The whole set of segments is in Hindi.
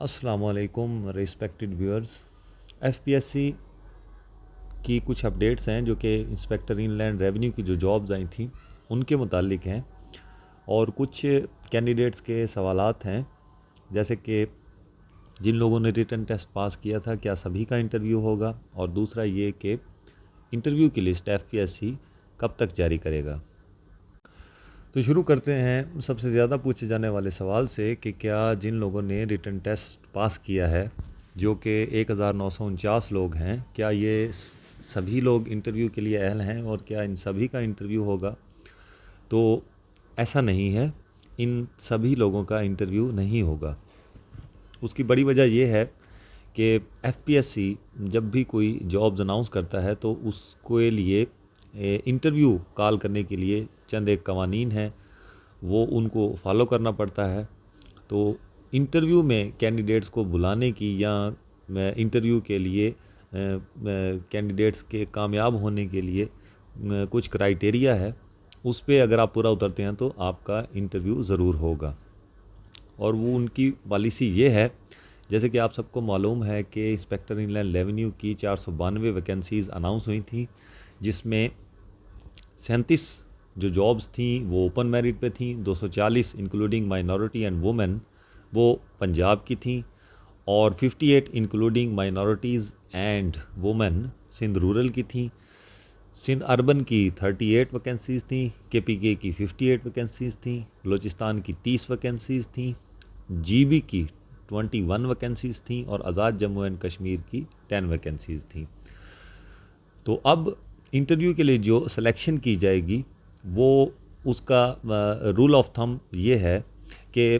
अस्सलाम वालेकुम रिस्पेक्टेड व्यूअर्स। एफपीएससी की कुछ अपडेट्स हैं जो कि इंस्पेक्टर इनलैंड रेवेन्यू की जो जॉब्स आई थी उनके मुतालिक हैं, और कुछ कैंडिडेट्स के सवालात हैं, जैसे कि जिन लोगों ने रिटन टेस्ट पास किया था क्या सभी का इंटरव्यू होगा, और दूसरा ये कि इंटरव्यू की लिस्ट एफपीएससी कब तक जारी करेगा। तो शुरू करते हैं सबसे ज़्यादा पूछे जाने वाले सवाल से कि क्या जिन लोगों ने रिटन टेस्ट पास किया है, जो कि 1949 लोग हैं, क्या ये सभी लोग इंटरव्यू के लिए अहल हैं और क्या इन सभी का इंटरव्यू होगा। तो ऐसा नहीं है, इन सभी लोगों का इंटरव्यू नहीं होगा। उसकी बड़ी वजह यह है कि एफपीएससी जब भी कोई जॉब्स अनाउंस करता है तो उसके लिए इंटरव्यू कॉल करने के लिए चंद एक कवानीन हैं, वो उनको फॉलो करना पड़ता है। तो इंटरव्यू में कैंडिडेट्स को बुलाने की या इंटरव्यू के लिए कैंडिडेट्स के कामयाब होने के लिए कुछ क्राइटेरिया है, उस पर अगर आप पूरा उतरते हैं तो आपका इंटरव्यू ज़रूर होगा। और वो उनकी पॉलिसी ये है, जैसे कि आप सबको मालूम है कि इंस्पेक्टर इनलैंड रेवेन्यू की 492 वैकेंसीज़ अनाउंस हुई थी, जिसमें 37 जो जॉब्स थी वो ओपन मेरिट पे थी, 240 इंक्लूडिंग माइनॉरिटी एंड वुमेन वो पंजाब की थी, और 58 including minorities and women Sindh rural की थी। सिंध अर्बन की 38 वैकेंसीज़ थी, केपीके की 58 वैकेंसीज़ थी, बलूचिस्तान की 30 वैकेंसीज़ थी, जीबी की 21 वैकेंसीज़ थी, और आज़ाद जम्मू एंड कश्मीर की 10 वैकेंसीज़ थी। तो अब इंटरव्यू के लिए जो सिलेक्शन की जाएगी वो उसका रूल ऑफ थंब ये है कि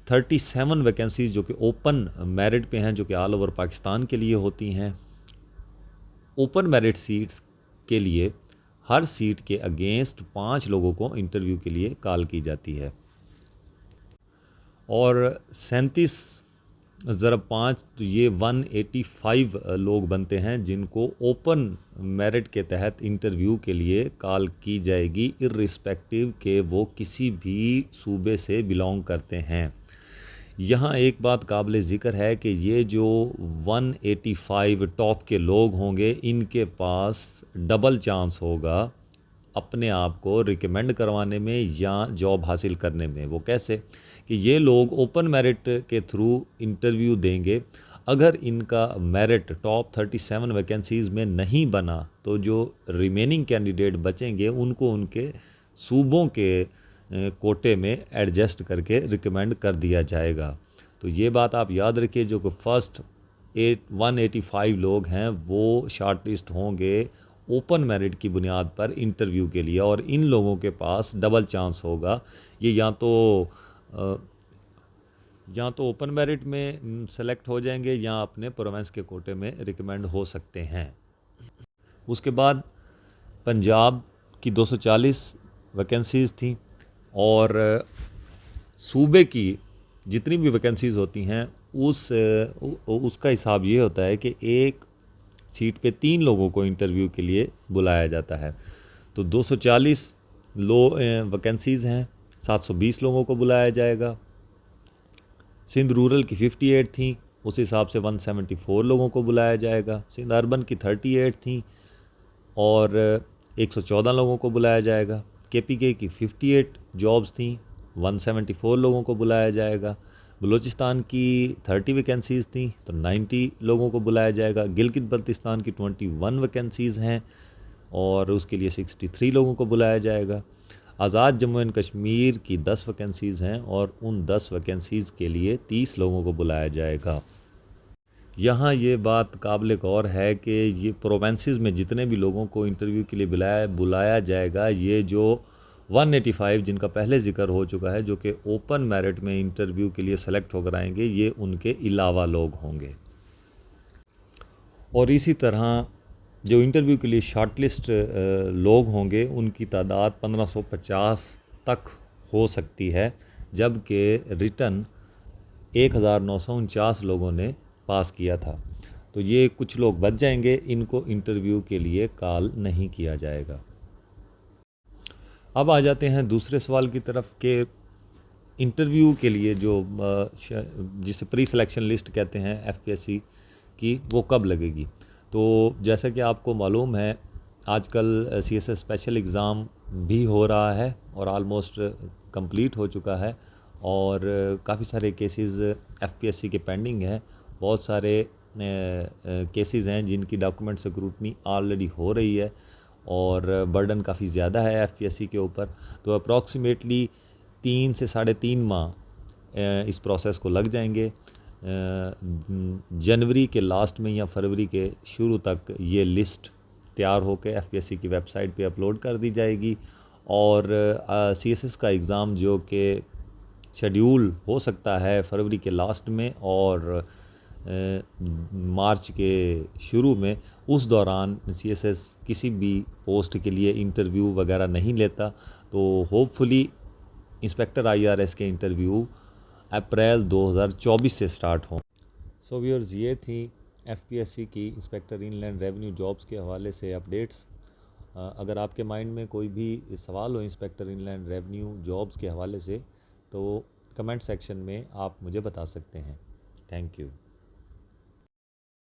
37 वैकेंसीज़ जो कि ओपन मेरिट पे हैं, जो कि ऑल ओवर पाकिस्तान के लिए होती हैं, ओपन मेरिट सीट्स के लिए हर सीट के अगेंस्ट 5 लोगों को इंटरव्यू के लिए कॉल की जाती है, और 37 ज़रा 5 तो ये 185 लोग बनते हैं जिनको ओपन मेरिट के तहत इंटरव्यू के लिए कॉल की जाएगी, इर्रिस्पेक्टिव के वो किसी भी सूबे से बिलोंग करते हैं। यहाँ एक बात काबिल ज़िक्र है कि ये जो 185 टॉप के लोग होंगे, इनके पास डबल चांस होगा अपने आप को रिकमेंड करवाने में या जॉब हासिल करने में। वो कैसे कि ये लोग ओपन मेरिट के थ्रू इंटरव्यू देंगे, अगर इनका मेरिट टॉप 37 वैकेंसीज़ में नहीं बना तो जो रिमेनिंग कैंडिडेट बचेंगे उनको उनके सूबों के कोटे में एडजस्ट करके रिकमेंड कर दिया जाएगा। तो ये बात आप याद रखिए, जो कि फर्स्ट 185 लोग हैं वो शॉर्ट लिस्ट होंगे ओपन मेरिट की बुनियाद पर इंटरव्यू के लिए, और इन लोगों के पास डबल चांस होगा। ये या तो ओपन मेरिट में सेलेक्ट हो जाएंगे या अपने प्रोविंस के कोटे में रिकमेंड हो सकते हैं। उसके बाद पंजाब की 240 वैकेंसीज़ थी, और सूबे की जितनी भी वैकेंसीज़ होती हैं उसका हिसाब ये होता है कि एक सीट पे 3 लोगों को इंटरव्यू के लिए बुलाया जाता है। तो 240 वैकेंसीज़ हैं, 720 लोगों को बुलाया जाएगा। सिंध रूरल की 58 थी, उस हिसाब से 174 लोगों को बुलाया जाएगा। सिंध अर्बन की 38 थी और 114 लोगों को बुलाया जाएगा। केपीके की 58 जॉब्स थी, 174 लोगों को बुलाया जाएगा। बलूचिस्तान की 30 वैकेंसीज़ थी तो 90 लोगों को बुलाया जाएगा। गिलगित बल्तिस्तान की 21 वैकेंसीज़ हैं और उसके लिए 63 लोगों को बुलाया जाएगा। आज़ाद जम्मू एंड कश्मीर की 10 वैकेंसीज़ हैं और उन 10 वैकेंसीज़ के लिए 30 लोगों को बुलाया जाएगा। यहाँ ये बात काबिल गौर है कि ये प्रोवेंसेस में जितने भी लोगों को इंटरव्यू के लिए बुलाया जाएगा, ये जो 185 जिनका पहले ज़िक्र हो चुका है, जो कि ओपन मेरिट में इंटरव्यू के लिए सेलेक्ट होकर आएंगे, ये उनके अलावा लोग होंगे। और इसी तरह जो इंटरव्यू के लिए शॉर्टलिस्ट लोग होंगे उनकी तादाद 1550 तक हो सकती है, जबकि रिटन 1949 लोगों ने पास किया था। तो ये कुछ लोग बच जाएंगे, इनको इंटरव्यू के लिए कॉल नहीं किया जाएगा। अब आ जाते हैं दूसरे सवाल की तरफ कि इंटरव्यू के लिए जो जिसे प्री सिलेक्शन लिस्ट कहते हैं एफपीएससी की, वो कब लगेगी। तो जैसा कि आपको मालूम है, आजकल सीएसएस स्पेशल एग्ज़ाम भी हो रहा है और आलमोस्ट कंप्लीट हो चुका है, और काफ़ी सारे केसेस एफपीएससी के पेंडिंग हैं। बहुत सारे केसेस हैं जिनकी डॉक्यूमेंट स्क्रूटनी ऑलरेडी हो रही है, और बर्डन काफ़ी ज़्यादा है एफपीएससी के ऊपर। तो अप्रॉक्सीमेटली 3 से 3.5 माह इस प्रोसेस को लग जाएंगे। जनवरी के लास्ट में या फरवरी के शुरू तक ये लिस्ट तैयार होकर एफपीएससी की वेबसाइट पे अपलोड कर दी जाएगी, और सीएसएस का एग्ज़ाम जो कि शेड्यूल हो सकता है फरवरी के लास्ट में और मार्च के शुरू में, उस दौरान सीएसएस किसी भी पोस्ट के लिए इंटरव्यू वगैरह नहीं लेता। तो होपफुली इंस्पेक्टर आईआरएस के इंटरव्यू अप्रैल 2024 से स्टार्ट हों। सो व्यूअर्स, ये थी एफपीएससी की इंस्पेक्टर इनलैंड रेवेन्यू जॉब्स के हवाले से अपडेट्स। अगर आपके माइंड में कोई भी सवाल हो इंस्पेक्टर इनलैंड रेवेन्यू जॉब्स के हवाले से, तो कमेंट सेक्शन में आप मुझे बता सकते हैं। Thank you.